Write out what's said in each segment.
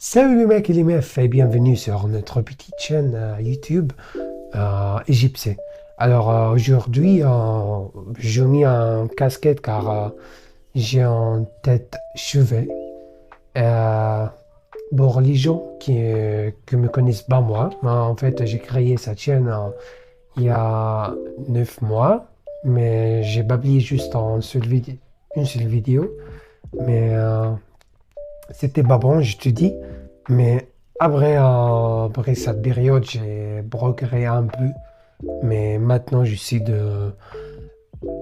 Salut les mecs et les meufs et bienvenue sur notre petite chaîne YouTube égyptienne. Alors aujourd'hui, j'ai mis un casquette car j'ai en tête chevet. Euh, pour les gens qui me connaissent pas moi, en fait j'ai créé cette chaîne il y a 9 mois, mais j'ai bablié juste une seule vidéo. Mais c'était pas bon, je te dis. Mais après cette période, j'ai progressé un peu. Mais maintenant, j'essaie de,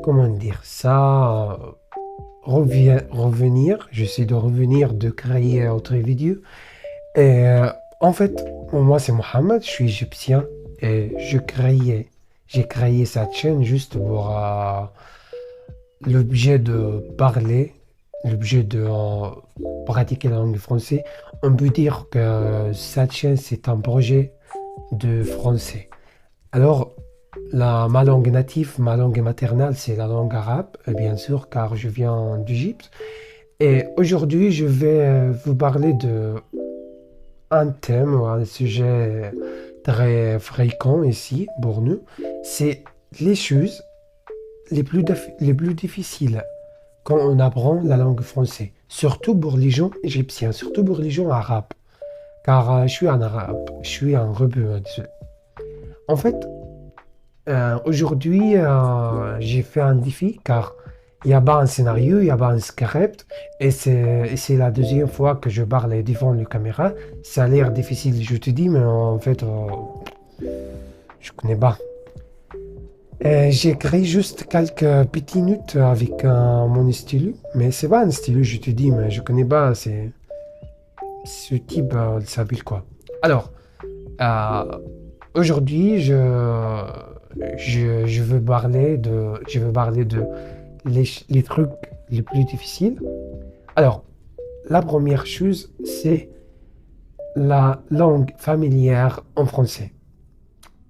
comment dire ça, revenir. J'essaie de revenir, de créer autre vidéo. Et en fait, moi, c'est Mohamed, je suis égyptien. Et j'ai créé cette chaîne juste pour l'objet de parler, l'objet de pratiquer la langue française. On peut dire que cette chaîne, c'est un projet de français. Alors, ma langue native, ma langue maternelle, c'est la langue arabe, bien sûr, car je viens d'Égypte. Et aujourd'hui, je vais vous parler de un thème ou un sujet très fréquent ici pour nous. C'est les choses les plus difficiles quand on apprend la langue française, surtout pour les gens égyptiens, surtout pour les gens arabes, car je suis un arabe, je suis un rebeu. Désolé. En fait, aujourd'hui, j'ai fait un défi, car il n'y a pas un scénario, il n'y a pas un script, et c'est la deuxième fois que je parle devant la caméra. Ça a l'air difficile, je te dis, mais en fait, je connais pas. J'ai créé juste quelques petites notes avec mon stylo, mais c'est pas un stylo, je te dis, mais je connais pas ce type, il s'appelle quoi. Alors, euh, aujourd'hui, je veux parler de les trucs les plus difficiles. Alors, la première chose, c'est la langue familière en français.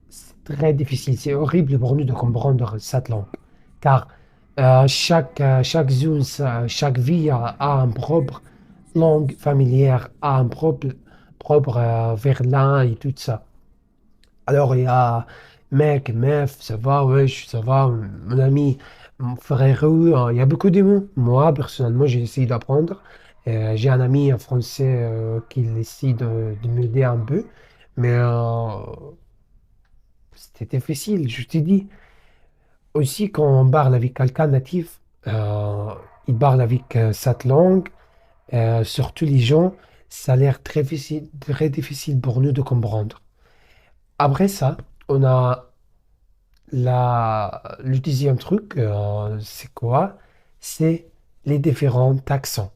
C'est très difficile, c'est horrible pour nous de comprendre cette langue. Car chaque zone, chaque ville a un propre langue familière, a un propre verlan et tout ça. Alors il y a mec, meuf, ça va, wesh, ça va, mon ami, mon frère, il y a beaucoup de mots. Moi, personnellement, j'ai essayé d'apprendre. J'ai un ami un français qui essaie de m'aider un peu. Mais c'était difficile, je te dis. Aussi, quand on parle avec quelqu'un natif, il parle avec cette langue, surtout les gens, ça a l'air très difficile pour nous de comprendre. Après ça, on a le deuxième truc, c'est quoi? C'est les différents accents.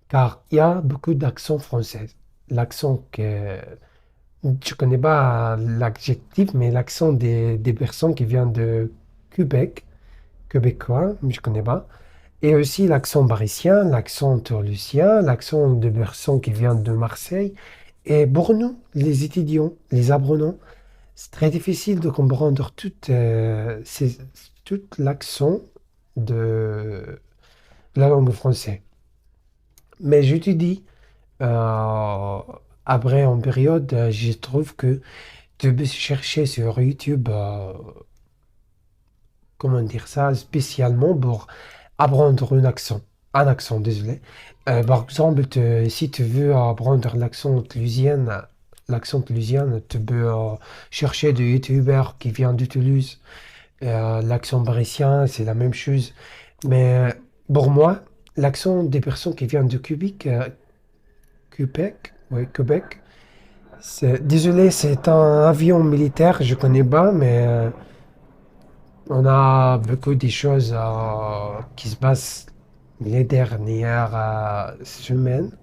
Car il y a beaucoup d'accents français. L'accent que je connais pas l'adjectif, mais l'accent des personnes qui viennent de Québec, québécois, je connais pas. Et aussi l'accent parisien, l'accent toulousien, l'accent de personnes qui viennent de Marseille. Et pour nous, les étudiants, les apprenants, c'est très difficile de comprendre tout l'accent de la langue française. Mais je te dis, euh, après en période, je trouve que tu peux chercher sur YouTube, comment dire ça, spécialement pour apprendre un accent, désolé. Par exemple, si tu veux apprendre l'accent toulousain, tu peux chercher des youtubeurs qui viennent de Toulouse. L'accent parisien, c'est la même chose. Mais pour moi, l'accent des personnes qui viennent de Québec, oui, Québec, désolé, c'est un avion militaire, je connais pas, mais on a beaucoup de choses qui se passent les dernières semaines.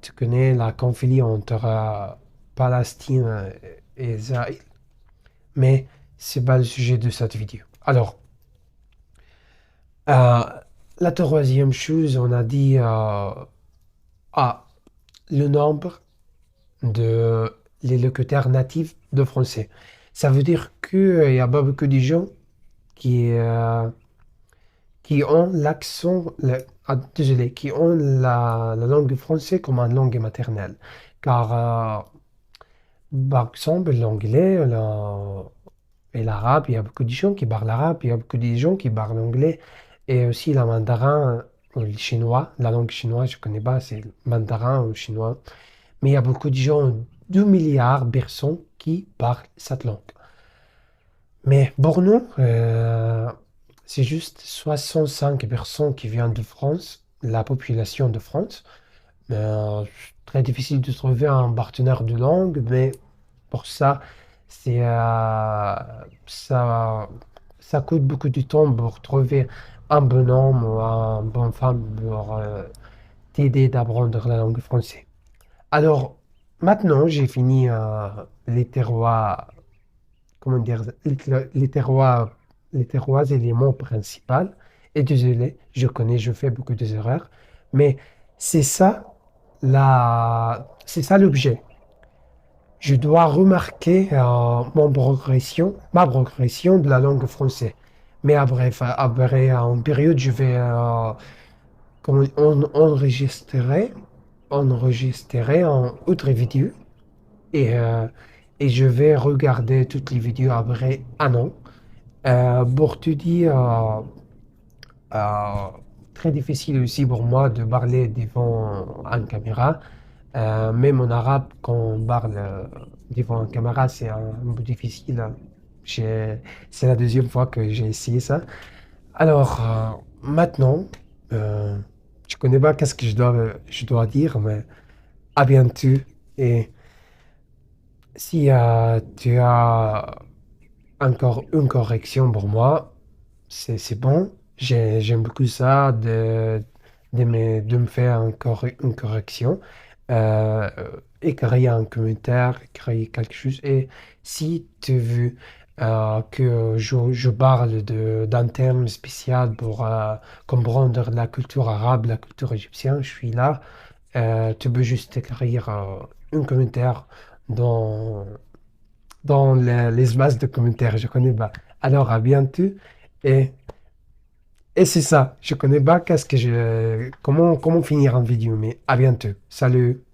Tu connais la conflit entre Palestine et Israël, mais c'est pas le sujet de cette vidéo. Alors, euh, la troisième chose, on a dit le nombre de les locuteurs natifs de français. Ça veut dire qu'il n'y a pas beaucoup de gens qui, euh, qui ont l'accent, désolé, qui ont la langue française comme une langue maternelle. Car, par exemple, l'anglais et l'arabe, il y a beaucoup de gens qui parlent l'arabe, il y a beaucoup de gens qui parlent l'anglais, et aussi le mandarin, ou le chinois, la langue chinoise, je connais pas, c'est le mandarin ou le chinois. Mais il y a beaucoup de gens, 2 milliards de personnes qui parlent cette langue. Mais pour nous, c'est juste 65 personnes qui viennent de France, la population de France. Très difficile de trouver un partenaire de langue, mais pour ça, c'est, ça, ça coûte beaucoup de temps pour trouver un bon homme ou un bonne femme pour t'aider d'apprendre la langue française. Alors, maintenant, j'ai fini les terroirs, comment dire, les terroirs éléments principaux. Et désolé, je connais, je fais beaucoup d'erreurs, mais c'est ça c'est ça l'objet. Je dois remarquer ma progression de la langue française. Mais après en période, je vais enregistrer, enregistrer en autre vidéo et, euh, et je vais regarder toutes les vidéos après un an. Pour te dire, euh, très difficile aussi pour moi de parler devant une caméra. Même en arabe, quand on parle devant une caméra, c'est un peu difficile. C'est la deuxième fois que j'ai essayé ça. Alors, maintenant, euh, je connais pas qu'est-ce que je dois dire, mais à bientôt. Et si tu as encore une correction pour moi, c'est bon. J'aime beaucoup ça de me faire une correction. Euh, Écrire un commentaire, écrire quelque chose. Et si tu veux que je parle d'un thème spécial pour comprendre la culture arabe, la culture égyptienne, je suis là. Tu peux juste écrire un commentaire dans, dans l'espace de commentaires. Je connais pas. Alors, à bientôt. Et, et c'est ça. Je connais pas comment finir une vidéo, mais à bientôt. Salut.